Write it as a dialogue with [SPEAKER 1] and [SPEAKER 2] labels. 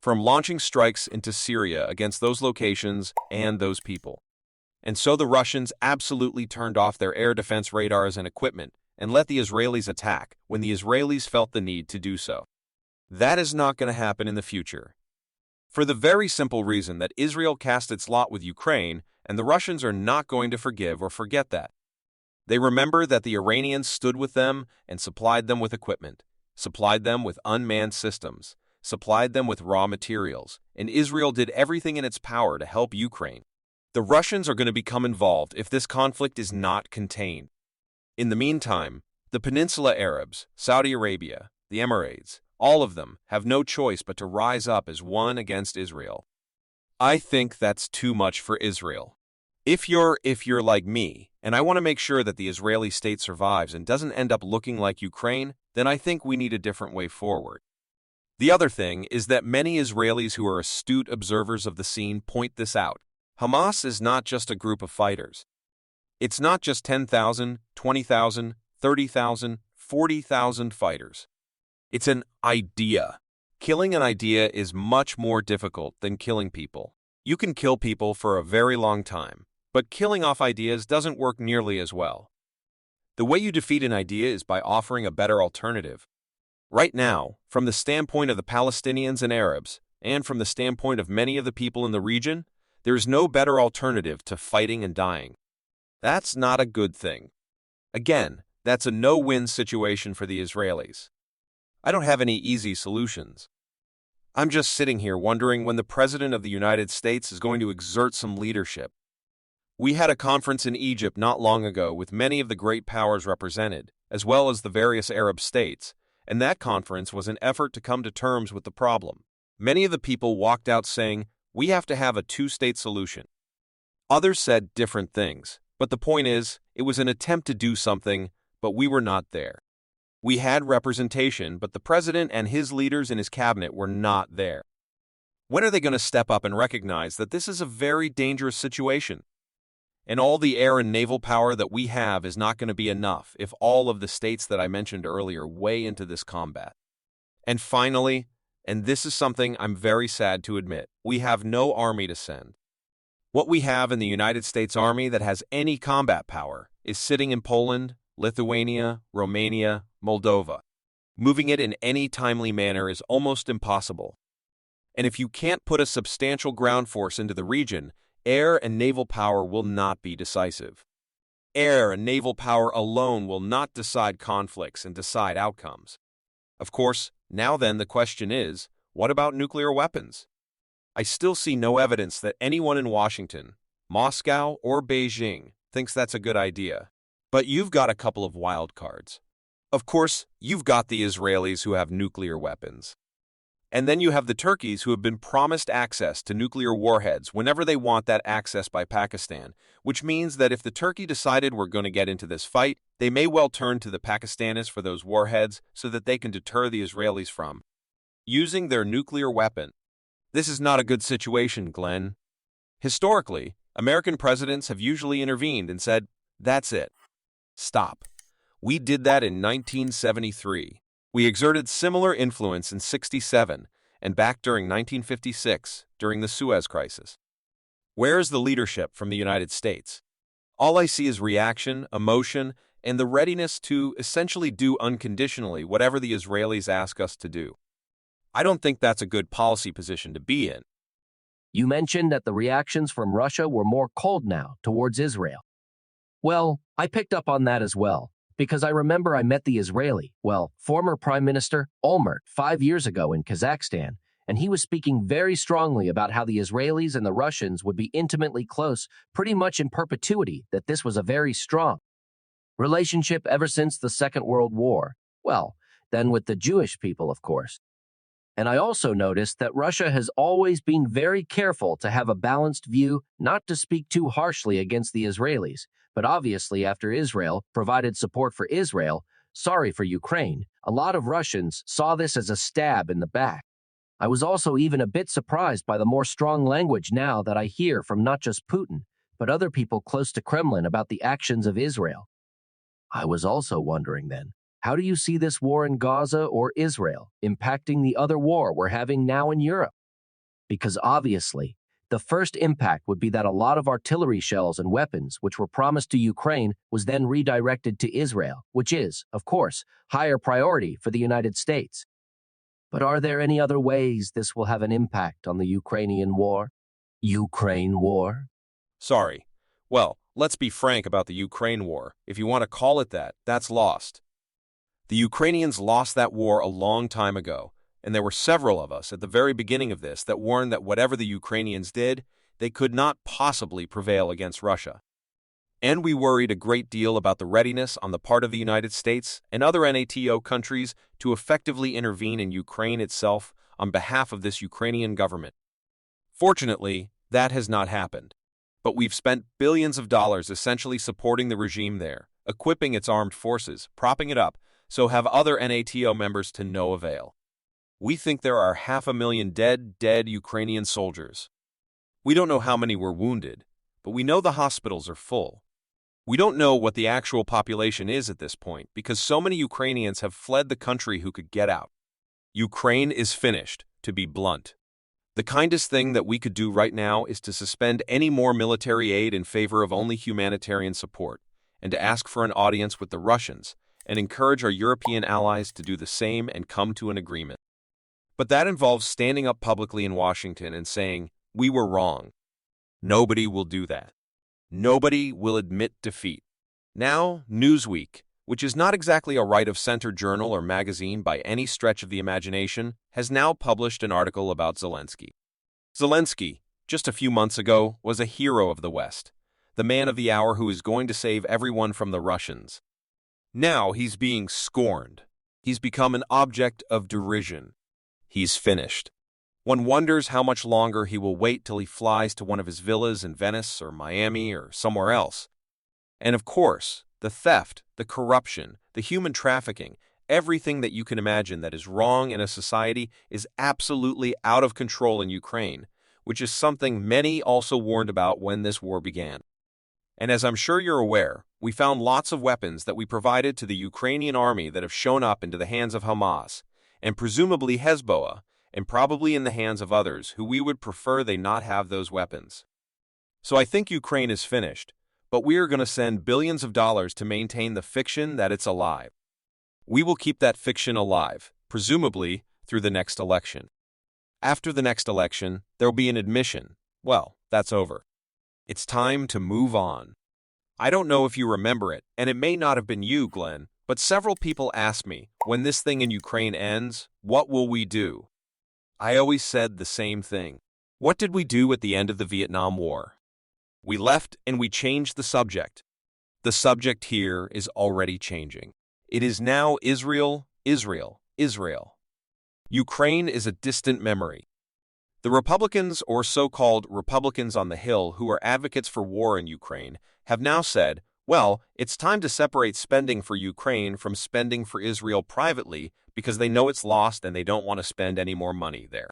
[SPEAKER 1] from launching strikes into Syria against those locations and those people. And so the Russians absolutely turned off their air defense radars and equipment and let the Israelis attack when the Israelis felt the need to do so. That is not going to happen in the future. For the very simple reason that Israel cast its lot with Ukraine, and the Russians are not going to forgive or forget that. They remember that the Iranians stood with them and supplied them with equipment, supplied them with unmanned systems, supplied them with raw materials, and Israel did everything in its power to help Ukraine. The Russians are going to become involved if this conflict is not contained. In the meantime, the Peninsula Arabs, Saudi Arabia, the Emirates, all of them have no choice but to rise up as one against Israel. I think that's too much for Israel. If you're like me, and I want to make sure that the Israeli state survives and doesn't end up looking like Ukraine, then I think we need a different way forward. The other thing is that many Israelis who are astute observers of the scene point this out. Hamas is not just a group of fighters. It's not just 10,000, 20,000, 30,000, 40,000 fighters. It's an idea. Killing an idea is much more difficult than killing people. You can kill people for a very long time, but killing off ideas doesn't work nearly as well. The way you defeat an idea is by offering a better alternative. Right now, from the standpoint of the Palestinians and Arabs, and from the standpoint of many of the people in the region, there is no better alternative to fighting and dying. That's not a good thing. Again, that's a no-win situation for the Israelis. I don't have any easy solutions. I'm just sitting here wondering when the President of the United States is going to exert some leadership. We had a conference in Egypt not long ago with many of the great powers represented, as well as the various Arab states, and that conference was an effort to come to terms with the problem. Many of the people walked out saying, "We have to have a two-state solution." Others said different things, but the point is, it was an attempt to do something, but we were not there. We had representation, but the president and his leaders in his cabinet were not there. When are they going to step up and recognize that this is a very dangerous situation? And all the air and naval power that we have is not going to be enough if all of the states that I mentioned earlier weigh into this combat. And finally, and this is something I'm very sad to admit, we have no army to send. What we have in the United States Army that has any combat power is sitting in Poland, Lithuania, Romania, Moldova. Moving it in any timely manner is almost impossible. And if you can't put a substantial ground force into the region, air and naval power will not be decisive. Air and naval power alone will not decide conflicts and decide outcomes. Of course, now then the question is, what about nuclear weapons? I still see no evidence that anyone in Washington, Moscow, or Beijing thinks that's a good idea. But you've got a couple of wild cards. Of course, you've got the Israelis who have nuclear weapons. And then you have the Turkeys who have been promised access to nuclear warheads whenever they want that access by Pakistan, which means that if the Turkey decided we're going to get into this fight, they may well turn to the Pakistanis for those warheads so that they can deter the Israelis from using their nuclear weapon. This is not a good situation, Glenn. Historically, American presidents have usually intervened and said, "That's it. Stop." We did that in 1973. We exerted similar influence in '67 and back during 1956 during the Suez Crisis. Where is the leadership from the United States? All I see is reaction, emotion, and the readiness to essentially do unconditionally whatever the Israelis ask us to do. I don't think that's a good policy position to be in.
[SPEAKER 2] You mentioned that the reactions from Russia were more cold now towards Israel. Well, I picked up on that as well, because I remember I met the former Prime Minister Olmert 5 years ago in Kazakhstan, and he was speaking very strongly about how the Israelis and the Russians would be intimately close, pretty much in perpetuity, that this was a very strong relationship ever since the Second World War. Well, then with the Jewish people, of course. And I also noticed that Russia has always been very careful to have a balanced view, not to speak too harshly against the Israelis, but obviously after Israel provided support for Ukraine, a lot of Russians saw this as a stab in the back. I was also even a bit surprised by the more strong language now that I hear from not just Putin, but other people close to Kremlin about the actions of Israel. I was also wondering then, how do you see this war in Gaza or Israel impacting the other war we're having now in Europe? because obviously, the first impact would be that a lot of artillery shells and weapons which were promised to Ukraine was then redirected to Israel, which is, of course, higher priority for the United States. But are there any other ways this will have an impact on the Ukrainian war? Ukraine war?
[SPEAKER 1] Sorry. Well, let's be frank about the Ukraine war. If you want to call it that, that's lost. The Ukrainians lost that war a long time ago, and there were several of us at the very beginning of this that warned that whatever the Ukrainians did, they could not possibly prevail against Russia. And we worried a great deal about the readiness on the part of the United States and other NATO countries to effectively intervene in Ukraine itself on behalf of this Ukrainian government. Fortunately, that has not happened. But we've spent billions of dollars essentially supporting the regime there, equipping its armed forces, propping it up, so have other NATO members to no avail. We think there are 500,000 dead Ukrainian soldiers. We don't know how many were wounded, but we know the hospitals are full. We don't know what the actual population is at this point because so many Ukrainians have fled the country who could get out. Ukraine is finished, to be blunt. The kindest thing that we could do right now is to suspend any more military aid in favor of only humanitarian support, and to ask for an audience with the Russians, and encourage our European allies to do the same and come to an agreement. But that involves standing up publicly in Washington and saying, "We were wrong." Nobody will do that. Nobody will admit defeat. Now, Newsweek, which is not exactly a right-of-center journal or magazine by any stretch of the imagination, has now published an article about Zelensky. Zelensky, just a few months ago, was a hero of the West, the man of the hour who is going to save everyone from the Russians. Now he's being scorned. He's become an object of derision. He's finished. One wonders how much longer he will wait till he flies to one of his villas in Venice or Miami or somewhere else. And of course, the theft, the corruption, the human trafficking, everything that you can imagine that is wrong in a society is absolutely out of control in Ukraine, which is something many also warned about when this war began. And as I'm sure you're aware, we found lots of weapons that we provided to the Ukrainian army that have shown up into the hands of Hamas, and presumably Hezbollah, and probably in the hands of others who we would prefer they not have those weapons. So I think Ukraine is finished, but we are going to send billions of dollars to maintain the fiction that it's alive. We will keep that fiction alive, presumably through the next election. After the next election, there will be an admission. Well, that's over. It's time to move on. I don't know if you remember it, and it may not have been you, Glenn, but several people asked me, when this thing in Ukraine ends, what will we do? I always said the same thing. What did we do at the end of the Vietnam War? We left and we changed the subject. The subject here is already changing. It is now Israel, Israel, Israel. Ukraine is a distant memory. The Republicans, or so-called Republicans on the Hill who are advocates for war in Ukraine, have now said, well, it's time to separate spending for Ukraine from spending for Israel privately because they know it's lost and they don't want to spend any more money there.